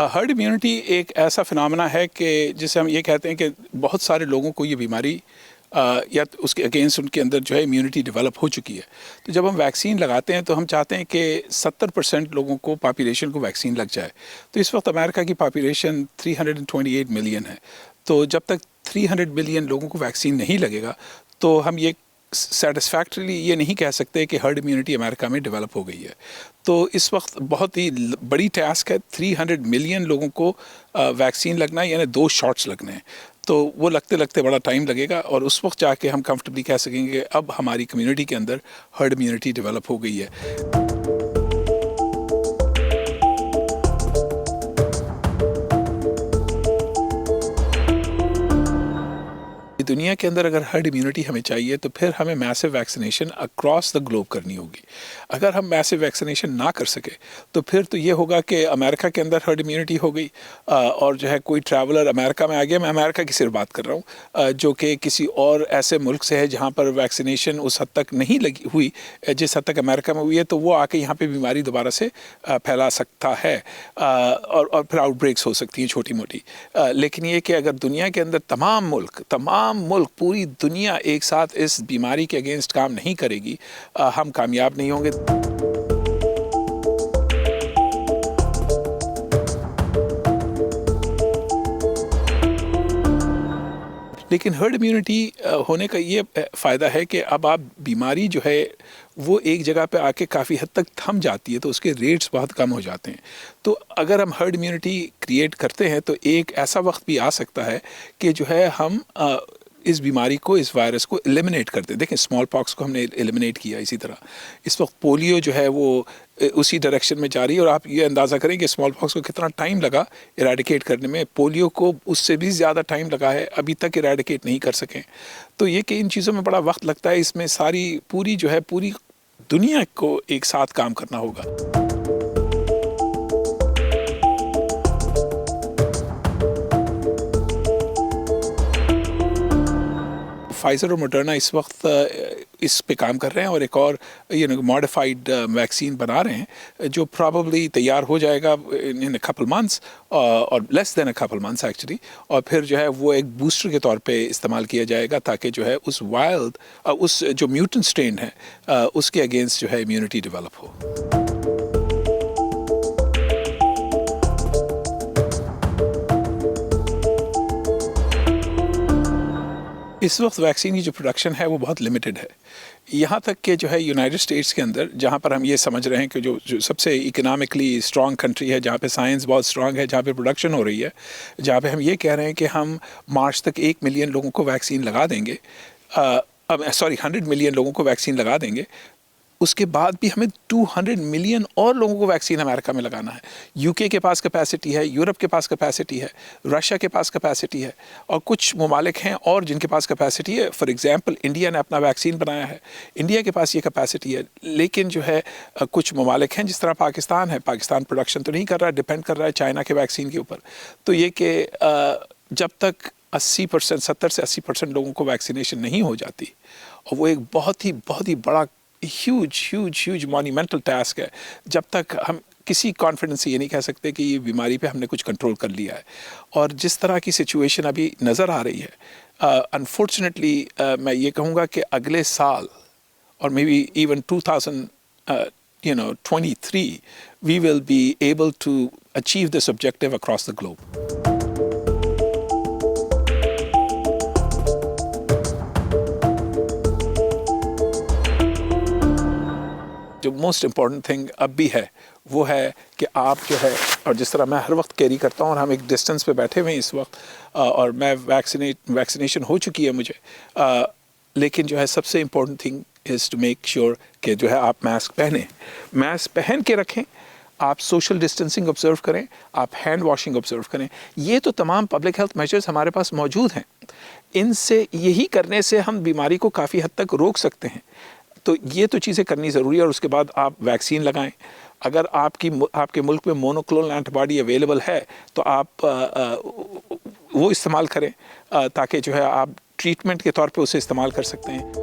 Herd immunity एक ऐसा phenomena है कि जिसे हम ये कहते हैं कि बहुत सारे लोगों को ये बीमारी या तो उसके अगेंस्ट उनके अंदर जो है इम्यूनिटी डेवलप हो चुकी है। तो जब हम वैक्सीन लगाते हैं तो हम चाहते हैं कि 70% लोगों को पॉपुलेशन को वैक्सीन लग जाए। तो इस वक्त अमेरिका की पॉपुलेशन 328 मिलियन है। तो जब तक 300 मिलियन लोगों को वैक्सीन नहीं लगेगा तो हम ये सेटिस्फैक्टरीली ये नहीं कह सकते कि हर्ड इम्यूनिटी अमेरिका में डेवलप हो गई है। तो इस वक्त बहुत ही बड़ी टास्क है, 300 मिलियन लोगों को वैक्सीन लगना है, यानी 2 शॉट्स लगने हैं। तो वो लगते लगते बड़ा टाइम लगेगा और उस वक्त जाके हम कंफर्टेबली कह सकेंगे अब हमारी कम्युनिटी के अंदर हर्ड इम्यूनिटी डेवलप हो गई है। दुनिया के अंदर अगर हर्ड इम्यूनिटी हमें चाहिए तो फिर हमें massive vaccination across the globe करनी होगी। अगर हम मैसिव वैक्सीनेशन ना कर सके तो फिर तो ये होगा कि अमेरिका के अंदर हर्ड इम्यूनिटी हो गई और जो है कोई ट्रैवलर अमेरिका में आ गया, मैं अमेरिका की सिर्फ बात कर रहा हूँ, जो कि किसी और ऐसे मुल्क से है जहाँ पर वैक्सीनेशन उस हद तक नहीं लगी हुई जिस हद तक अमेरिका में हुई है, तो वो आके यहाँ पर बीमारी दोबारा से फैला सकता है और फिर आउटब्रेक्स हो सकती हैं छोटी मोटी। लेकिन ये कि अगर दुनिया के अंदर तमाम मुल्क पूरी दुनिया एक साथ इस बीमारी के अगेंस्ट काम नहीं करेगी, हम कामयाब नहीं होंगे। लेकिन हर्ड इम्यूनिटी होने का ये फ़ायदा है कि अब आप बीमारी जो है वो एक जगह पे आके काफ़ी हद तक थम जाती है, तो उसके रेट्स बहुत कम हो जाते हैं। तो अगर हम हर्ड इम्यूनिटी क्रिएट करते हैं तो एक ऐसा वक्त भी आ सकता है कि जो है हम इस बीमारी को, इस वायरस को एलिमिनेट करते हैं। देखें, स्मॉल पॉक्स को हमने एलिमिनेट किया, इसी तरह इस वक्त पोलियो जो है वो उसी डायरेक्शन में जा रही है। और आप ये अंदाज़ा करें कि स्मॉल पॉक्स को कितना टाइम लगा इरेडिकेट करने में, पोलियो को उससे भी ज़्यादा टाइम लगा है, अभी तक इरेडिकेट नहीं कर सकें। तो ये कि इन चीज़ों में बड़ा वक्त लगता है, इसमें पूरी दुनिया को एक साथ काम करना होगा। फाइज़र और मॉडर्ना इस वक्त इस पे काम कर रहे हैं और एक और मॉडिफाइड वैक्सीन बना रहे हैं जो प्रॉबली तैयार हो जाएगा इन अ कपल मंथ्स और less than a couple months actually. और फिर जो है वो एक बूस्टर के तौर पे इस्तेमाल किया जाएगा ताकि जो है उस जो म्यूटेंट स्ट्रेन है उसके अगेंस्ट जो है इम्यूनिटी डेवलप हो। इस वक्त वैक्सीन की जो प्रोडक्शन है वो बहुत लिमिटेड है। यहाँ तक कि जो है यूनाइटेड स्टेट्स के अंदर, जहाँ पर हम ये समझ रहे हैं कि जो सबसे इकोनॉमिकली स्ट्रॉन्ग कंट्री है, जहाँ पे साइंस बहुत स्ट्रॉन्ग है, जहाँ पे प्रोडक्शन हो रही है, जहाँ पे हम ये कह रहे हैं कि हम मार्च तक 1 मिलियन लोगों को वैक्सीन लगा देंगे, 100 मिलियन लोगों को वैक्सीन लगा देंगे, उसके बाद भी हमें 200 मिलियन और लोगों को वैक्सीन अमेरिका में लगाना है। यूके के पास कैपेसिटी है, यूरोप के पास कैपेसिटी है, रशिया के पास कैपेसिटी है और कुछ ममालिक हैं और जिनके पास कैपेसिटी है। फॉर एग्जांपल इंडिया ने अपना वैक्सीन बनाया है, इंडिया के पास ये कैपेसिटी है। लेकिन जो है कुछ ममालिक हैं जिस तरह पाकिस्तान है, पाकिस्तान प्रोडक्शन तो नहीं कर रहा है, डिपेंड कर रहा है चाइना के वैक्सीन के ऊपर। तो ये कि जब तक 80% 70 से 80% लोगों को वैक्सीनेशन नहीं हो जाती, और वो एक बहुत ही बड़ा ह्यूज मॉन्यूमेंटल टास्क है, जब तक हम किसी कॉन्फिडेंस से ये नहीं कह सकते कि ये बीमारी पे हमने कुछ कंट्रोल कर लिया है। और जिस तरह की सिचुएशन अभी नज़र आ रही है, अनफॉर्चुनेटली मैं ये कहूँगा कि अगले साल और maybe even 2023 we will be able to achieve this objective across the globe. जो मोस्ट इम्पॉर्टेंट थिंग अब भी है वो है कि आप जो है, और जिस तरह मैं हर वक्त कैरी करता हूँ और हम एक डिस्टेंस पे बैठे हुए हैं इस वक्त, और मैं वैक्सीनेशन हो चुकी है मुझे, लेकिन जो है सबसे important thing is to make sure कि जो है आप मास्क पहन के रखें, आप सोशल डिस्टेंसिंग ऑब्जर्व करें, आप हैंड वॉशिंग ऑब्जर्व करें। ये तो तमाम पब्लिक हेल्थ मेजर्स हमारे पास मौजूद हैं, इनसे यही करने से हम बीमारी को काफ़ी हद तक रोक सकते हैं। तो ये तो चीज़ें करनी ज़रूरी है और उसके बाद आप वैक्सीन लगाएं। अगर आपके मुल्क में मोनोक्लोनल एंटीबॉडी अवेलेबल है तो आप वो इस्तेमाल करें ताकि जो है आप ट्रीटमेंट के तौर पे उसे इस्तेमाल कर सकते हैं।